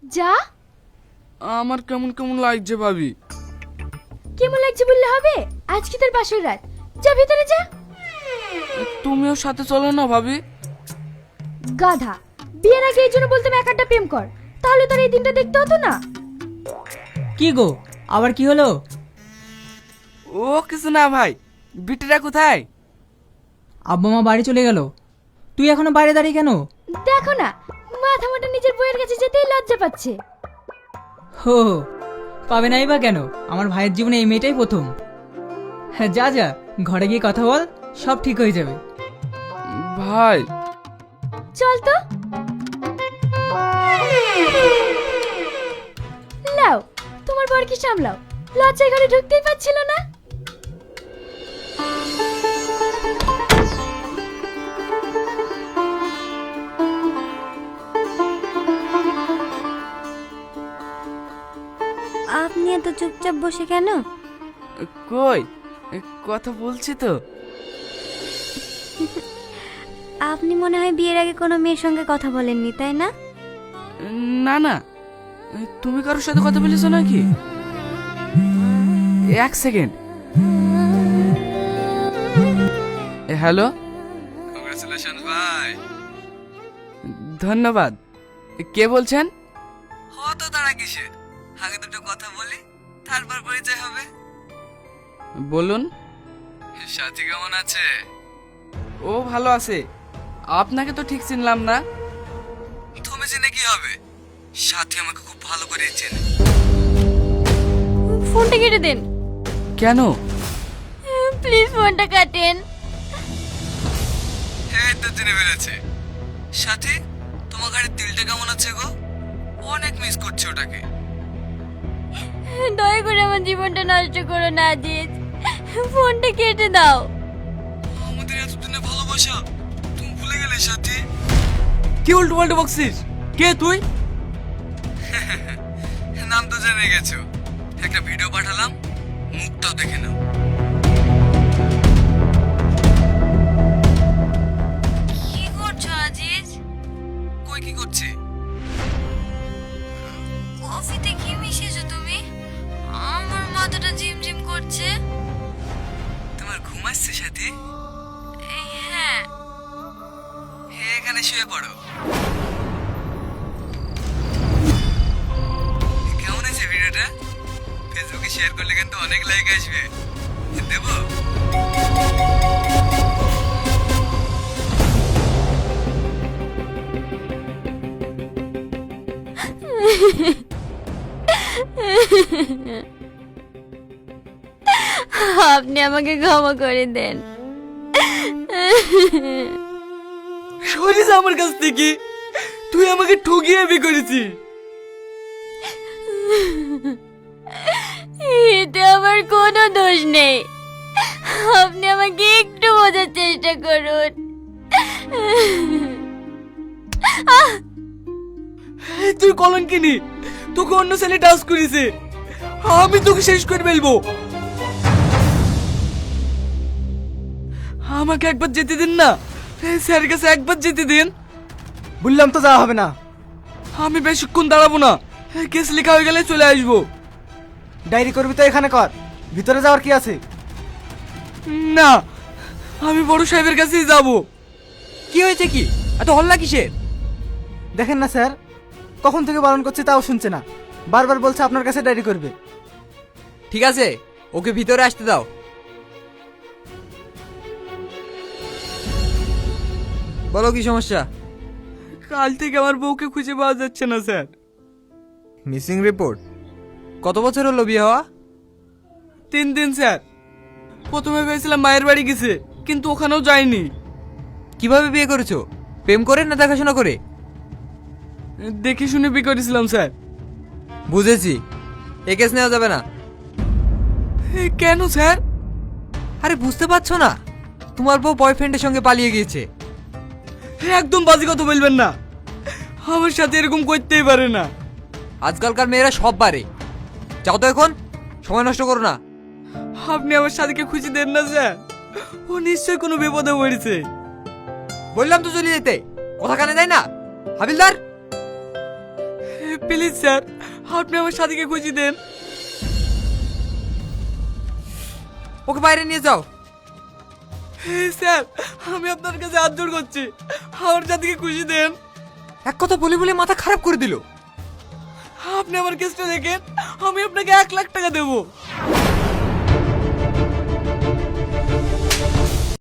যা। আমার কেমন কেমন লাগছে ভাবি। কেমন লাগছে বললে হবে? আজ কি তোর বাসর রাত, যা ভিতরে যা। তুমিও সাথে চলো না ভাবি। গাধা, বিয়ের আগে এই জন্য বলতাম এক আধটা প্রেম কর, তাহলে তোর এই দিনটা দেখতে হতো না। কি গো, আবার কি হলো? ও কিছু না ভাই, বিটিরা কোথায়? আব্বা মা বাড়ি চলে গেল, তুই এখনো বাইরে দাঁড়িয়ে কেন? দেখো না, মাথা মোটা নিজের বইয়ের কাছে যেতেই লজ্জা পাচ্ছে। হো, পাবে নাই বা কেন? আমার ভাইয়ের জীবনে এই মেয়েটাই প্রথম। হ্যাঁ, যা যা, ঘরে গিয়ে কথা বল, সব ঠিক হয়ে যাবে। ভাই চল তো। লাও, তোমার বর কি সামলাও, লজ্জায় ঘরে ঢুকতেই পারছিল না। আপনি এত চুপচাপ বসে কেন? কই, কথা বলছি তো। আপনি মনে হয় বিয়ের আগে কোনো মেয়ের সঙ্গে কথা বলেননি, তাই না? না না, তুমি কারোর সাথে কথা বলেছো নাকি? এক সেকেন্ড। হ্যালো, কংগ্রেচুলেশন ভাই। ধন্যবাদ। কে বলছেন? হতো তারা কিসের, আগে দুটো কথা বলি, তারপর পরিচয় হবে। বলুন। সাথী কেমন আছে? ও ভালো আছে, আপনাকে তো ঠিক চিনলাম না। তুমি জেনে কি হবে, সাথী আমাকে খুব ভালো করে চেনে। ফোনটা কেটে দেন কেন? প্লিজ, ফোনটা কাটেন। এই তো জেনে ফেলেছে। সাথী, তোমার গাড়ির দিলটা কেমন আছে গো? অনেক মিস করছে ওটাকে। দয়া করে আমার জীবনটা নষ্ট করো না আজিজ, ফোনটা কেটে দাও। আমাদের এতদিনের ভালোবাসা তুমি ভুলে গেলে সাথী? কি উল্টো পাল্টো বকছিস? কে তুই? নাম তো জেনে গেছো, একটা ভিডিও পাঠালাম, মুখটাও দেখে নাও। কি করছো আজিজ? কই কি করছে? কফিতে কি মিশিয়েছো তুমি? আমার মাথাটা ঝিমঝিম করছে। তোমার ঘুম আসছে সাথী? হ্যাঁ। এখানে শুয়ে পড়ো। কেমন আছে ভিডিওটা? ফেসবুকে শেয়ার করলে কিন্তু অনেক লাইক আসবে, দেবো? আপনি আমাকে ক্ষমা করে দেন। সরিস আমার কাছ থেকে, তুই আমাকে ঠকিয়ে বিয়ে করেছিস। এতে আমার কোনো দোষ নেই, আপনি আমাকে একটু বোঝার চেষ্টা করুন। তুই কলঙ্কিনি, তোকে অন্য ছেলে টাচ করেছে, আমি তোকে শেষ করে ফেলবো। আমাকে একবার যেতে দিন না, স্যারের কাছে একবার যেতে দিন। বললাম তো যাওয়া হবে না। আমি বেশিক্ষণ দাঁড়াবো না, কেস লেখা হয়ে গেলে চলে আসবো। ডায়েরি করবি তো এখানে কর, ভিতরে যাওয়ার কি আছে? না, আমি বড় সাহেবের কাছেই যাবো। কি হয়েছে কি এত হল্লা কিসের? দেখেন না স্যার, কখন থেকে বারণ করছে তাও শুনছে না, বারবার বলছে আপনার কাছে ডায়েরি করবে। ঠিক আছে, ওকে ভিতরে আসতে দাও। বলো কি সমস্যা? কাল থেকে আমার বউকে খুঁজে পাওয়া যাচ্ছে না স্যার। Missing report? কত বছর হলো বিয়ে হওয়া? 3 দিন স্যার। প্রথমে ভেবেছিলাম মায়ের বাড়ি গেছে, কিন্তু ওখানেও যায়নি। কিভাবে বিয়ে করেছো? প্রেম করে না দেখাশোনা করে? দেখে শুনে বিয়ে করেছিলাম স্যার। বুঝেছি, এ কেস নেওয়া যাবে না। কেন স্যার? আরে বুঝতে পারছো না, তোমার বউ বয়ফ্রেন্ডের সঙ্গে পালিয়ে গিয়েছে। একদম বাজে কথা বলবেন না, আমার সাথে এরকম করতেই পারে না। আজকালকার মেয়েরা সব পারে। যাও তো এখন, সময় নষ্ট করো না। আপনি আমার সাথীকে খুঁজে দেন না স্যার, ও নিশ্চয়ই কোনো বিপদে পড়েছে। বললাম তো চলে যেতে, কথা কানে দেয় না। হাবিলদার, প্লিজ স্যার, আপনি আমার সাথীকে খুঁজে দেন। ওকে বাইরে নিয়ে যাও। স্যার, আমি আপনার কাছে হাত জোড় করছি, আমার সাথীকে খুঁজে দেন। এক কথা বলে বলে মাথা খারাপ করে দিল। আপনি আমার কেসটা দেখেন, আমি আপনাকে 1 লাখ টাকা দেবো।